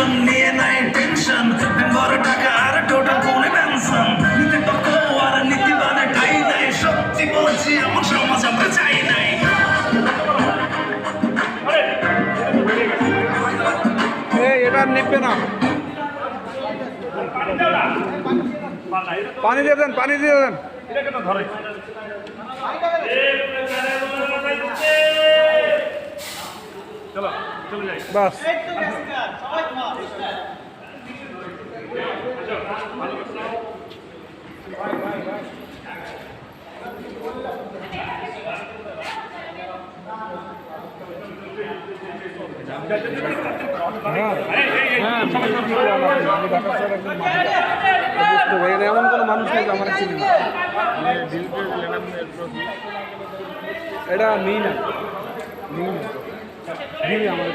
tension নিয়ে নাই tension বড় টাকা আর টোটাল ফোনে টেনশন নীতি পক্ষ আর নীতিবাদে ঠাই নাই সত্যি বলছি এমন সমাজ আমরা চাই নাই এটা নিবে না পানি দিয়ে দেন পানি দিয়ে দেন বাস এমন কোনো মানুষ নেই আমার চিনি না এটা নেই না আমাদের